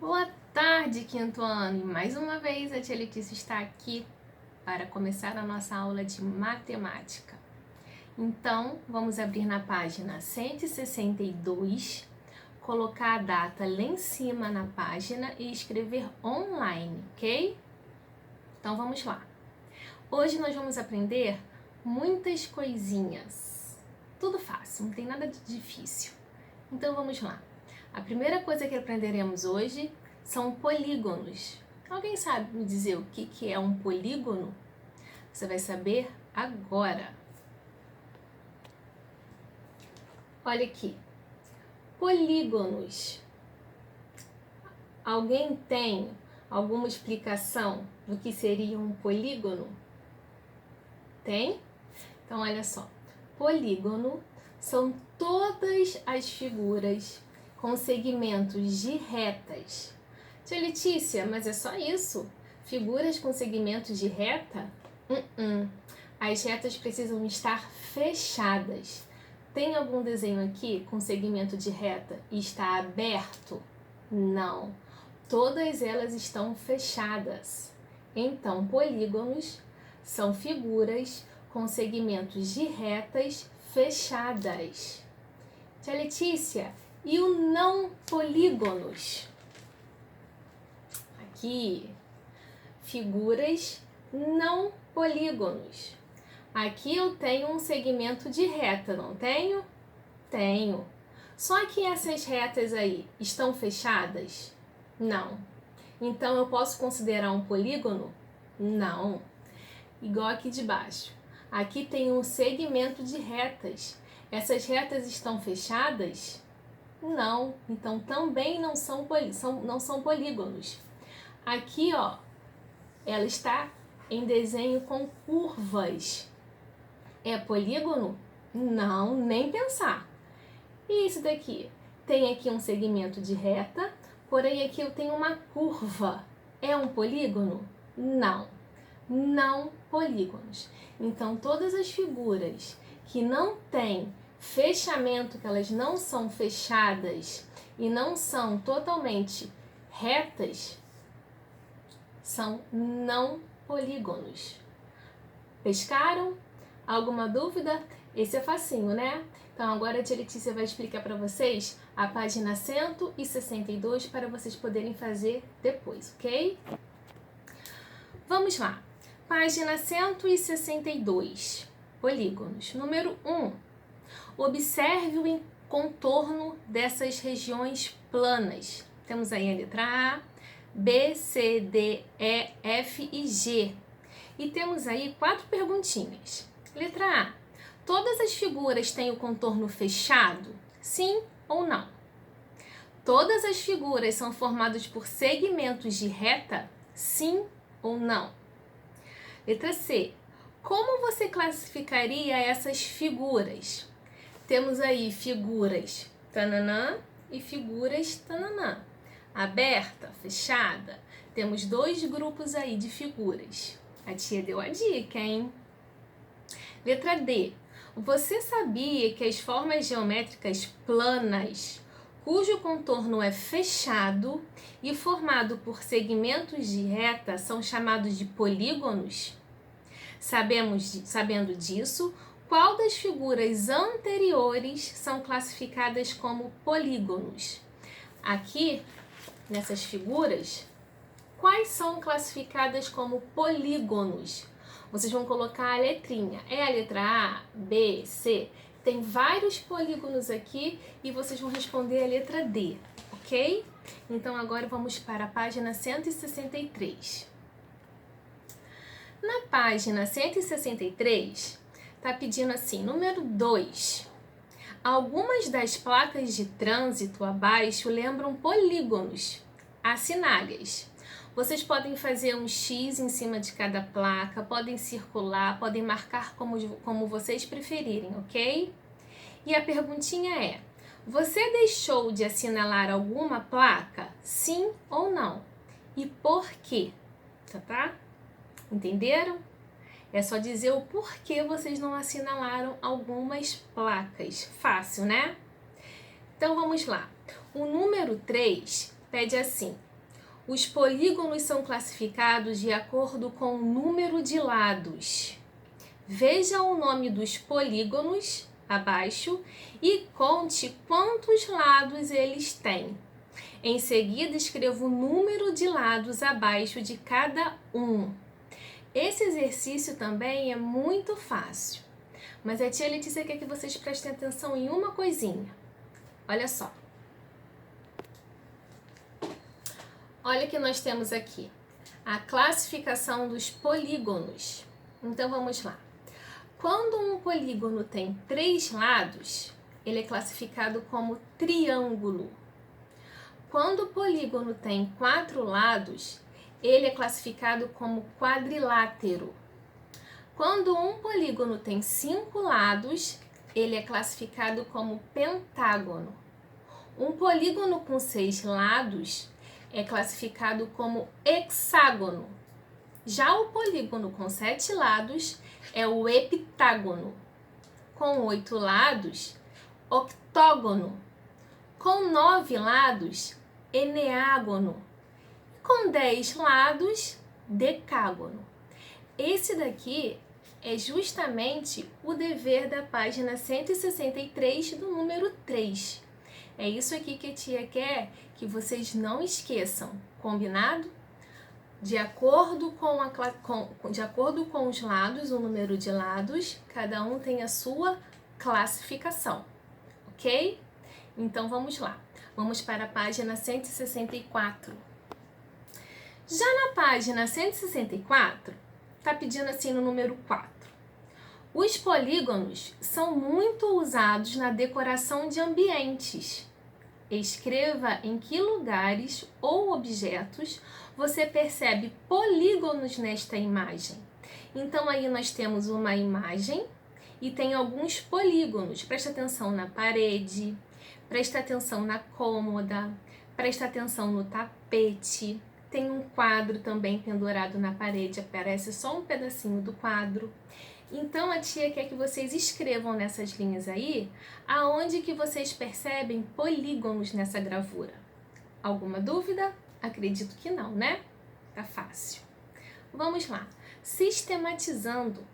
Boa tarde, quinto ano! E mais uma vez a tia Letícia está aqui para começar a nossa aula de matemática. Então, vamos abrir na página 162, colocar a data lá em cima na página e escrever online, ok? Então, vamos lá. Hoje nós vamos aprender muitas coisinhas. Tudo fácil, não tem nada de difícil. Então, vamos lá. A primeira coisa que aprenderemos hoje são polígonos. Alguém sabe me dizer o que é um polígono? Você vai saber agora. Olha aqui. Polígonos. Alguém tem alguma explicação do que seria um polígono? Tem? Então, olha só. Polígono são todas as figuras com segmentos de retas. Tia Letícia, mas é só isso? Figuras com segmentos de reta? As retas precisam estar fechadas. Tem algum desenho aqui com segmento de reta e está aberto? Não. Todas elas estão fechadas. Então, polígonos são figuras com segmentos de retas fechadas. Tia Letícia, e o não polígonos? Aqui, figuras não polígonos. Aqui eu tenho um segmento de reta, não tenho? Tenho. Só que essas retas aí estão fechadas? Não. Então eu posso considerar um polígono? Não. Igual aqui de baixo. Aqui tem um segmento de retas. Essas retas estão fechadas? Não. Então também não são polígonos. Aqui, ó, ela está em desenho com curvas. É polígono? Não, nem pensar. E isso daqui? Tem aqui um segmento de reta, porém aqui eu tenho uma curva. É um polígono? Não. Não polígonos. Então, todas as figuras que não têm fechamento, que elas não são fechadas e não são totalmente retas, são não polígonos. Pescaram? Alguma dúvida? Esse é facinho, né? Então agora a tia Letícia vai explicar para vocês a página 162 para vocês poderem fazer depois, ok? Vamos lá. Página 162. Polígonos. Número 1. Observe o contorno dessas regiões planas. Temos aí a letra A, B, C, D, E, F e G. E temos aí 4 perguntinhas. Letra A. Todas as figuras têm o contorno fechado? Sim ou não? Todas as figuras são formadas por segmentos de reta? Sim ou não? Letra C. Como você classificaria essas figuras? Temos aí figuras tananã e figuras tananã. Aberta, fechada. Temos 2 grupos aí de figuras. A tia deu a dica, hein? Letra D. Você sabia que as formas geométricas planas, cujo contorno é fechado e formado por segmentos de reta, são chamados de polígonos? Sabendo disso, qual das figuras anteriores são classificadas como polígonos? Aqui, nessas figuras, quais são classificadas como polígonos? Vocês vão colocar a letrinha. É a letra A, B, C? Tem vários polígonos aqui e vocês vão responder a letra D, ok? Então agora vamos para a página 163. Na página 163, tá pedindo assim, número 2. Algumas das placas de trânsito abaixo lembram polígonos. Assinale-as. Vocês podem fazer um X em cima de cada placa, podem circular, podem marcar como vocês preferirem, ok? E a perguntinha é, você deixou de assinalar alguma placa? Sim ou não? E por quê? Tá? Entenderam? É só dizer o porquê vocês não assinalaram algumas placas. Fácil, né? Então vamos lá. O número 3 pede assim: Os polígonos são classificados de acordo com o número de lados. Veja o nome dos polígonos abaixo e conte quantos lados eles têm. Em seguida, escreva o número de lados abaixo de cada um. Esse exercício também é muito fácil, mas a tia Letícia quer que vocês prestem atenção em uma coisinha. Olha só. Olha que nós temos aqui a classificação dos polígonos. Então vamos lá. Quando um polígono tem 3 lados, ele é classificado como triângulo. Quando o polígono tem 4 lados, ele é classificado como quadrilátero. Quando um polígono tem 5 lados, ele é classificado como pentágono. Um polígono com 6 lados é classificado como hexágono. Já o polígono com 7 lados é o heptágono. Com 8 lados, octógono. Com 9 lados, eneágono. Com 10 lados, decágono. Esse daqui é justamente o dever da página 163 do número 3. É isso aqui que a tia quer que vocês não esqueçam, combinado? De acordo com os lados, o número de lados, cada um tem a sua classificação, ok? Então vamos lá, vamos para a página 164. Já na página 164, está pedindo assim no número 4. Os polígonos são muito usados na decoração de ambientes. Escreva em que lugares ou objetos você percebe polígonos nesta imagem. Então aí nós temos uma imagem e tem alguns polígonos. Presta atenção na parede, presta atenção na cômoda, presta atenção no tapete. Tem um quadro também pendurado na parede, aparece só um pedacinho do quadro. Então a tia quer que vocês escrevam nessas linhas aí aonde que vocês percebem polígonos nessa gravura. Alguma dúvida? Acredito que não, né? Tá fácil. Vamos lá. Sistematizando.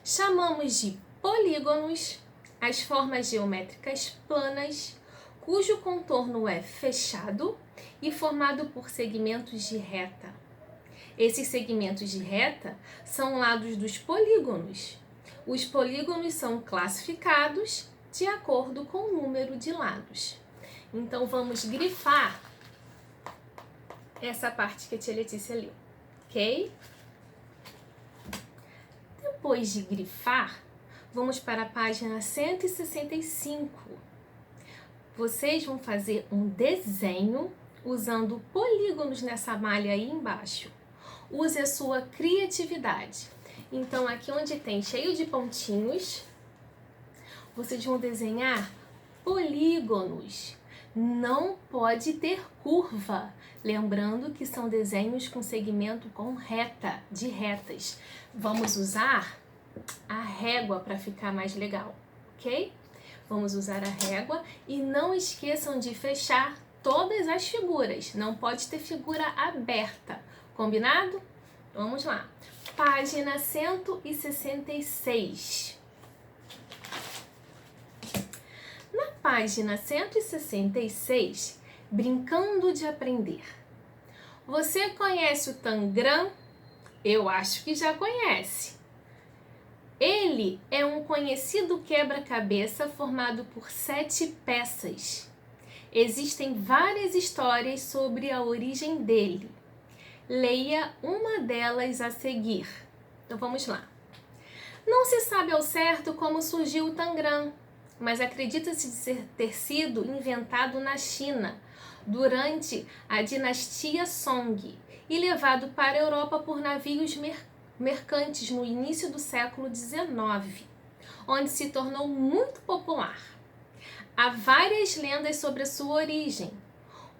Chamamos de polígonos as formas geométricas planas, cujo contorno é fechado e formado por segmentos de reta. Esses segmentos de reta são lados dos polígonos. Os polígonos são classificados de acordo com o número de lados. Então, vamos grifar essa parte que a tia Letícia leu, ok? Depois de grifar, vamos para a página 165. Vocês vão fazer um desenho usando polígonos nessa malha aí embaixo. Use a sua criatividade. Então, aqui onde tem cheio de pontinhos, vocês vão desenhar polígonos. Não pode ter curva. Lembrando que são desenhos com segmento com reta, de retas. Vamos usar a régua para ficar mais legal, ok? Vamos usar a régua e não esqueçam de fechar todas as figuras. Não pode ter figura aberta. Combinado? Vamos lá. Página 166. Na página 166, brincando de aprender. Você conhece o Tangram? Eu acho que já conhece. Ele é um conhecido quebra-cabeça formado por 7 peças. Existem várias histórias sobre a origem dele. Leia uma delas a seguir. Então vamos lá. Não se sabe ao certo como surgiu o Tangram, mas acredita-se ter sido inventado na China durante a dinastia Song e levado para a Europa por navios mercantes no início do século XIX, onde se tornou muito popular. Há várias lendas sobre a sua origem.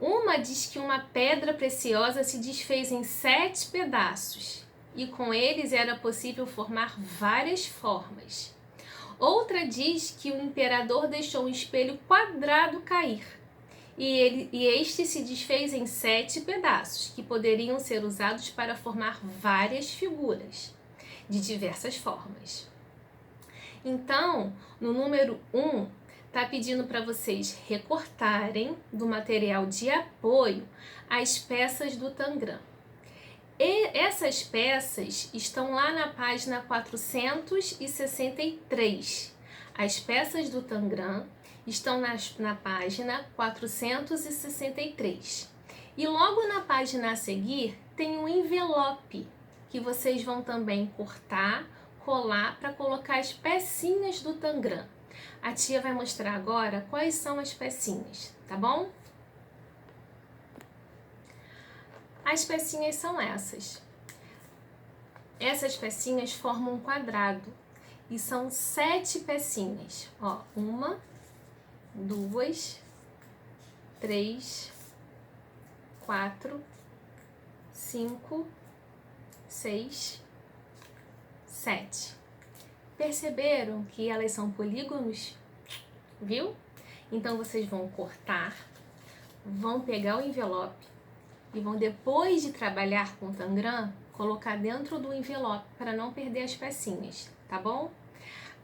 Uma diz que uma pedra preciosa se desfez em 7 pedaços e com eles era possível formar várias formas. Outra diz que o imperador deixou um espelho quadrado cair e este se desfez em 7 pedaços, que poderiam ser usados para formar várias figuras, de diversas formas. Então, no número 1, está pedindo para vocês recortarem do material de apoio as peças do Tangram. E essas peças estão lá na página 463. As peças do Tangram estão na página 463. E logo na página a seguir tem um envelope que vocês vão também cortar, colar para colocar as pecinhas do Tangram. A tia vai mostrar agora quais são as pecinhas, tá bom? As pecinhas são essas. Essas pecinhas formam um quadrado e são 7 pecinhas. Ó, 1, 2, 3, 4, 5, 6, 7. Perceberam que elas são polígonos? Viu? Então vocês vão cortar, vão pegar o envelope e vão, depois de trabalhar com o Tangram, colocar dentro do envelope para não perder as pecinhas, tá bom?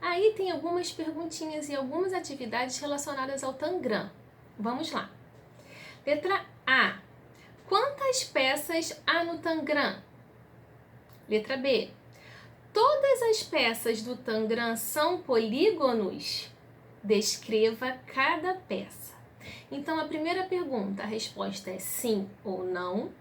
Aí tem algumas perguntinhas e algumas atividades relacionadas ao Tangram. Vamos lá. Letra A. Quantas peças há no Tangram? Letra B. Todas as peças do Tangram são polígonos? Descreva cada peça. Então, a primeira pergunta, a resposta é sim ou não.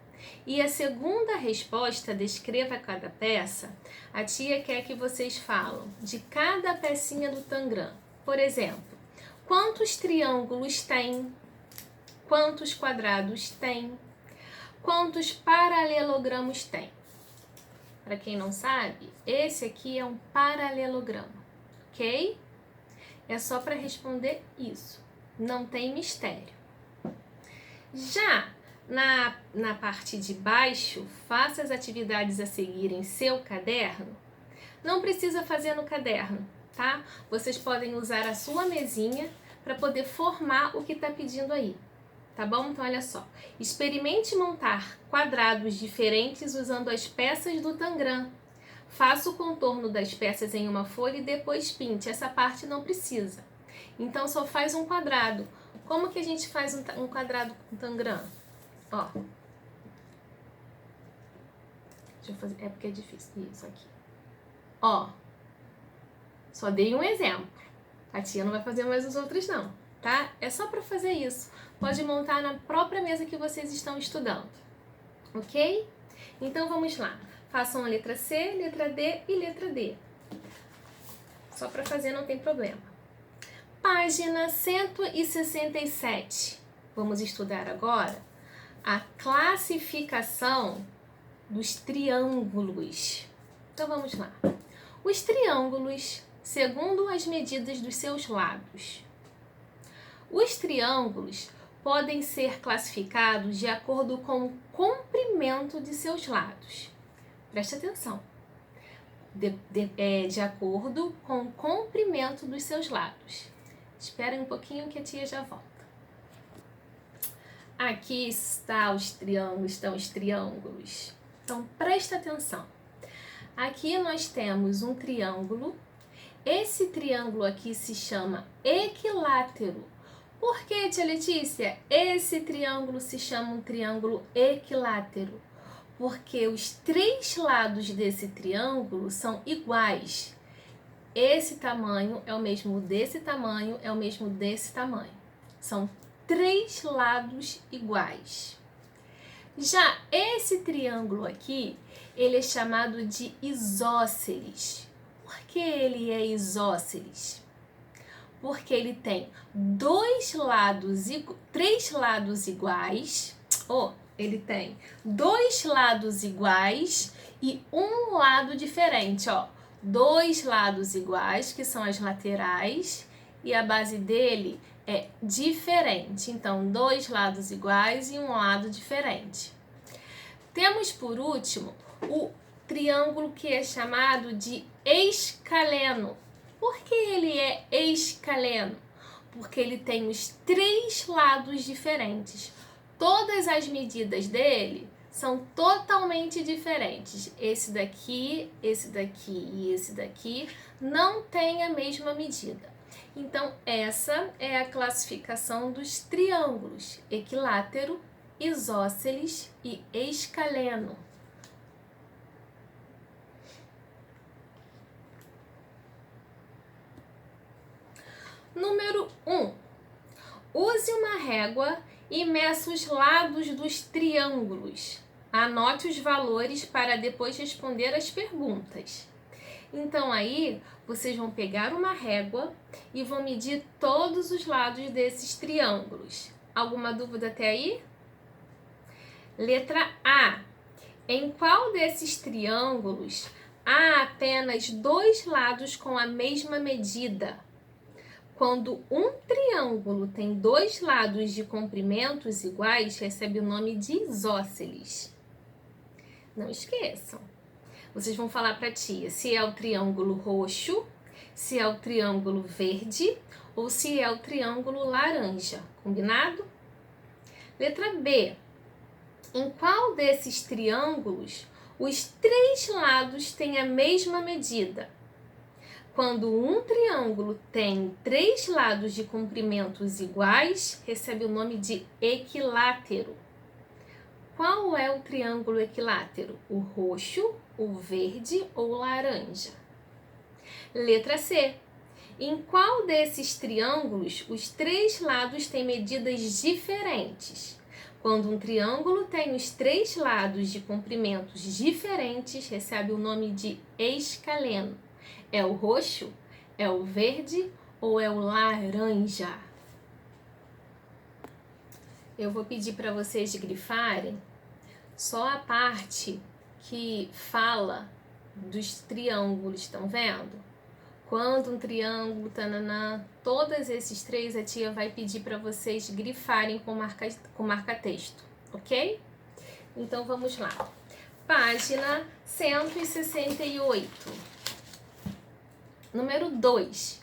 E a segunda resposta, descreva cada peça, a tia quer que vocês falam de cada pecinha do Tangram. Por exemplo, quantos triângulos tem? Quantos quadrados tem? Quantos paralelogramos tem? Para quem não sabe, esse aqui é um paralelogramo, ok? É só para responder isso. Não tem mistério. Já na parte de baixo, faça as atividades a seguir em seu caderno. Não precisa fazer no caderno, tá? Vocês podem usar a sua mesinha para poder formar o que está pedindo aí, tá bom? Então, olha só. Experimente montar quadrados diferentes usando as peças do Tangram. Faça o contorno das peças em uma folha e depois pinte. Essa parte não precisa. Então, só faz um quadrado. Como que a gente faz um quadrado com Tangram? Ó. Deixa eu fazer. É porque é difícil. Isso aqui. Ó. Só dei um exemplo. A tia não vai fazer mais os outros, não. Tá? É só para fazer isso. Pode montar na própria mesa que vocês estão estudando. Ok? Então, vamos lá. Façam a letra C, letra D e letra D. Só para fazer, não tem problema. Página 167. Vamos estudar agora a classificação dos triângulos. Então, vamos lá. Os triângulos, segundo as medidas dos seus lados. Os triângulos podem ser classificados de acordo com o comprimento de seus lados. Preste atenção. De acordo com o comprimento dos seus lados. Esperem um pouquinho que a tia já volta. Aqui estão os triângulos. Então, presta atenção. Aqui nós temos um triângulo. Esse triângulo aqui se chama equilátero. Por que, tia Letícia, esse triângulo se chama um triângulo equilátero? Porque os 3 lados desse triângulo são iguais. Esse tamanho é o mesmo desse tamanho, é o mesmo desse tamanho. São 3 lados iguais. Já esse triângulo aqui, ele é chamado de isósceles. Por que ele é isósceles? Porque ele tem 3 lados iguais. Ele tem 2 lados iguais e um lado diferente, ó. 2 lados iguais, que são as laterais, e a base dele é diferente. Então, 2 lados iguais e um lado diferente. Temos, por último, o triângulo que é chamado de escaleno. Por que ele é escaleno? porque ele tem os 3 lados diferentes. Todas as medidas dele são totalmente diferentes. Esse daqui e esse daqui não tem a mesma medida. Então, essa é a classificação dos triângulos: equilátero, isósceles e escaleno. Número 1. Use uma régua e meça os lados dos triângulos. Anote os valores para depois responder as perguntas. Então aí, vocês vão pegar uma régua e vão medir todos os lados desses triângulos. Alguma dúvida até aí? Letra A. Em qual desses triângulos há apenas 2 lados com a mesma medida? Quando um triângulo tem 2 lados de comprimentos iguais, recebe o nome de isósceles. Não esqueçam. Vocês vão falar para a tia se é o triângulo roxo, se é o triângulo verde ou se é o triângulo laranja. Combinado? Letra B. Em qual desses triângulos os 3 lados têm a mesma medida? Quando um triângulo tem 3 lados de comprimentos iguais, recebe o nome de equilátero. Qual é o triângulo equilátero? O roxo, o verde ou o laranja? Letra C. Em qual desses triângulos os 3 lados têm medidas diferentes? Quando um triângulo tem os 3 lados de comprimentos diferentes, recebe o nome de escaleno. É o roxo, é o verde ou é o laranja? Eu vou pedir para vocês grifarem só a parte que fala dos triângulos, estão vendo? Quando um triângulo, tananã, todos esses 3 a tia vai pedir para vocês grifarem com marca-texto, ok? Então vamos lá. Página 168. Número 2.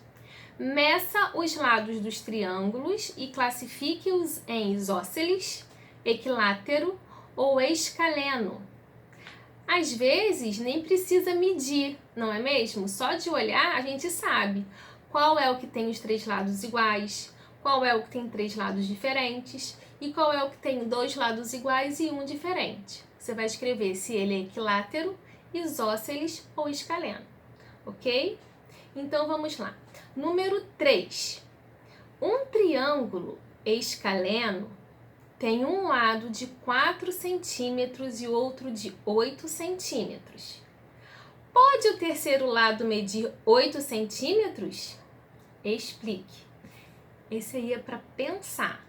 Meça os lados dos triângulos e classifique-os em isósceles, equilátero ou escaleno. Às vezes nem precisa medir, não é mesmo? Só de olhar a gente sabe qual é o que tem os 3 lados iguais, qual é o que tem 3 lados diferentes e qual é o que tem 2 lados iguais e um diferente. Você vai escrever se ele é equilátero, isósceles ou escaleno, ok? Então vamos lá. Número 3. Um triângulo escaleno tem um lado de 4 centímetros e outro de 8 centímetros. Pode o terceiro lado medir 8 centímetros? Explique. Esse aí é para pensar.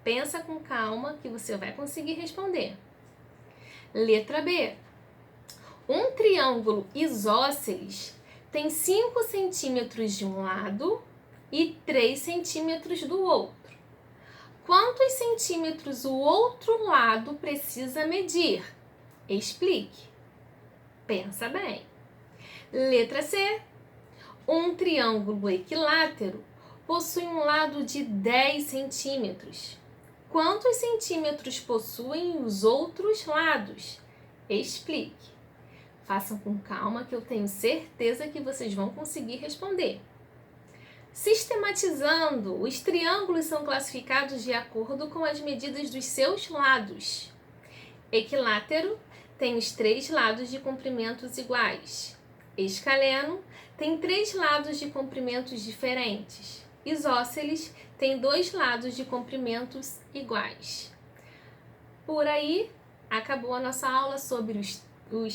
Pensa com calma que você vai conseguir responder. Letra B. Um triângulo isósceles tem 5 centímetros de um lado e 3 centímetros do outro. Quantos centímetros o outro lado precisa medir? Explique. Pensa bem. Letra C. Um triângulo equilátero possui um lado de 10 centímetros. Quantos centímetros possuem os outros lados? Explique. Façam com calma que eu tenho certeza que vocês vão conseguir responder. Sistematizando, os triângulos são classificados de acordo com as medidas dos seus lados. Equilátero tem os 3 lados de comprimentos iguais. Escaleno tem 3 lados de comprimentos diferentes. Isósceles tem 2 lados de comprimentos iguais. Por aí, acabou a nossa aula sobre os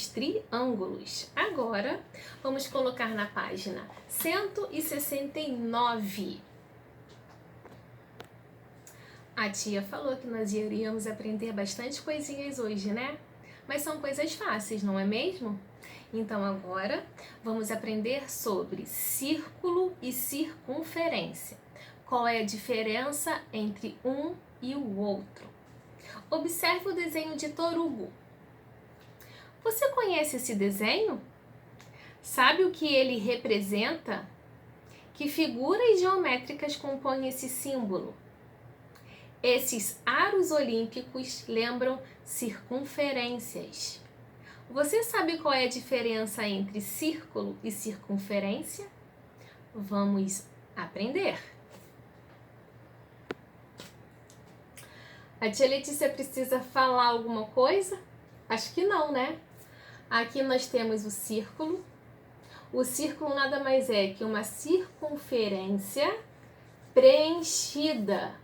triângulos. Agora, vamos colocar na página 169. A tia falou que nós iríamos aprender bastante coisinhas hoje, né? Mas são coisas fáceis, não é mesmo? Então agora vamos aprender sobre círculo e circunferência. Qual é a diferença entre um e o outro? Observe o desenho de Torugo. Você conhece esse desenho? Sabe o que ele representa? Que figuras geométricas compõem esse símbolo? Esses aros olímpicos lembram circunferências. Você sabe qual é a diferença entre círculo e circunferência? Vamos aprender. A tia Letícia precisa falar alguma coisa? Acho que não, né? Aqui nós temos o círculo. O círculo nada mais é que uma circunferência preenchida.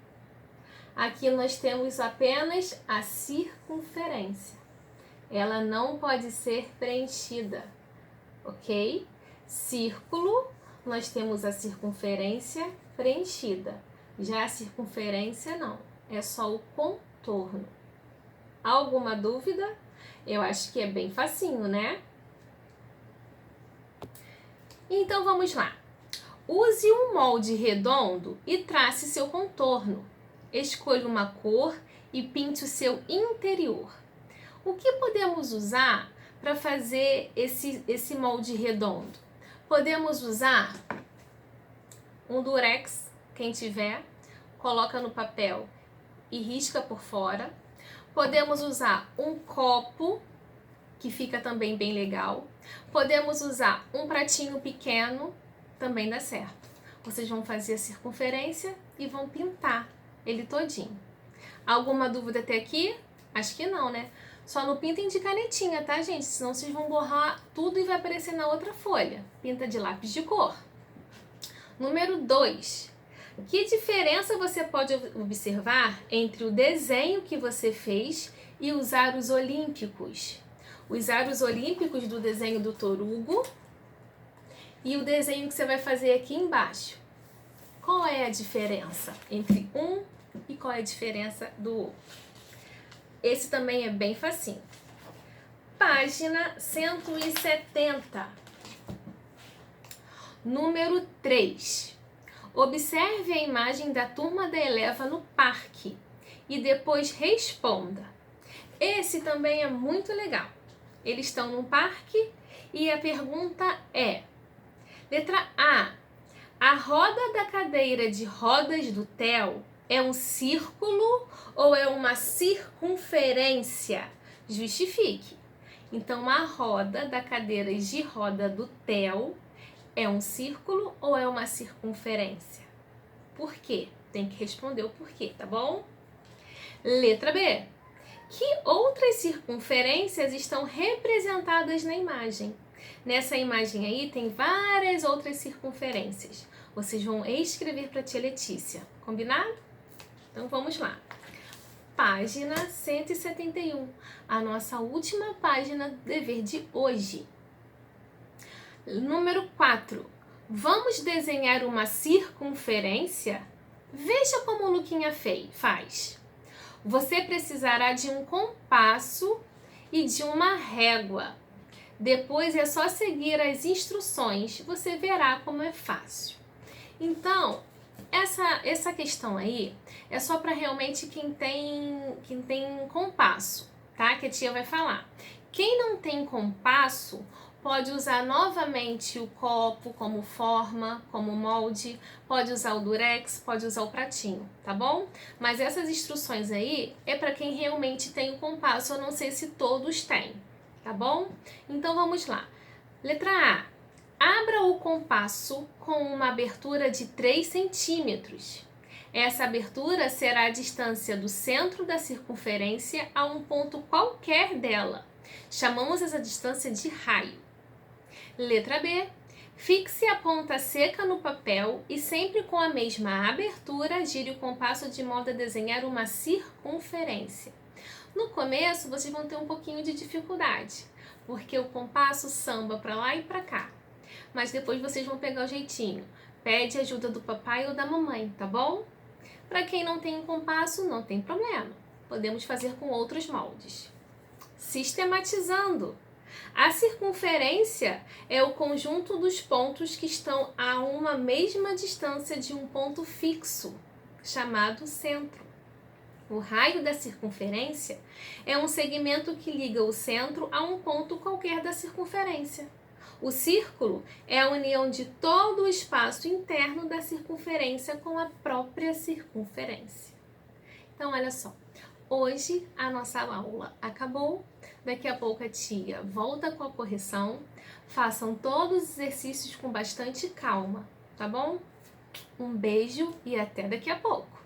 Aqui nós temos apenas a circunferência. Ela não pode ser preenchida, ok? Círculo, nós temos a circunferência preenchida. Já a circunferência não, é só o contorno. Alguma dúvida? Eu acho que é bem facinho, né? Então vamos lá. Use um molde redondo e trace seu contorno. Escolha uma cor e pinte o seu interior. O que podemos usar para fazer esse molde redondo? Podemos usar um durex, quem tiver, coloca no papel e risca por fora. Podemos usar um copo, que fica também bem legal. Podemos usar um pratinho pequeno, também dá certo. Vocês vão fazer a circunferência e vão pintar ele todinho. Alguma dúvida até aqui? Acho que não, né? Só não pintem de canetinha, tá, gente? Senão vocês vão borrar tudo e vai aparecer na outra folha. Pinta de lápis de cor. Número 2. Que diferença você pode observar entre o desenho que você fez e os aros olímpicos? Os aros olímpicos do desenho do torugo e o desenho que você vai fazer aqui embaixo. Qual é a diferença entre um e qual é a diferença do outro? Esse também é bem facinho. Página 170. Número 3. Observe a imagem da turma da Eleva no parque e depois responda. Esse também é muito legal. Eles estão no parque e a pergunta é: letra A. A roda da cadeira de rodas do Theo é um círculo ou é uma circunferência? Justifique. Então, a roda da cadeira de roda do Theo é um círculo ou é uma circunferência? Por quê? Tem que responder o porquê, tá bom? Letra B. Que outras circunferências estão representadas na imagem? Nessa imagem aí tem várias outras circunferências. Vocês vão escrever para a tia Letícia, combinado? Então vamos lá. Página 171, a nossa última página do dever de hoje. Número 4. Vamos desenhar uma circunferência? Veja como o Luquinha faz. Você precisará de um compasso e de uma régua. Depois é só seguir as instruções, você verá como é fácil. Então, essa questão aí é só para realmente quem tem compasso, tá? Que a tia vai falar. Quem não tem compasso pode usar novamente o copo como forma, como molde, pode usar o durex, pode usar o pratinho, tá bom? Mas essas instruções aí é para quem realmente tem o compasso, eu não sei se todos têm, tá bom? Então vamos lá. Letra A. Abra o compasso com uma abertura de 3 centímetros. Essa abertura será a distância do centro da circunferência a um ponto qualquer dela. Chamamos essa distância de raio. Letra B. Fixe a ponta seca no papel e sempre com a mesma abertura, gire o compasso de modo a desenhar uma circunferência. No começo, vocês vão ter um pouquinho de dificuldade, porque o compasso samba para lá e para cá. Mas depois vocês vão pegar o jeitinho. Pede ajuda do papai ou da mamãe, tá bom? Para quem não tem um compasso, não tem problema. Podemos fazer com outros moldes. Sistematizando. A circunferência é o conjunto dos pontos que estão a uma mesma distância de um ponto fixo, chamado centro. O raio da circunferência é um segmento que liga o centro a um ponto qualquer da circunferência. O círculo é a união de todo o espaço interno da circunferência com a própria circunferência. Então, olha só. Hoje a nossa aula acabou. Daqui a pouco a tia volta com a correção. Façam todos os exercícios com bastante calma, tá bom? Um beijo e até daqui a pouco.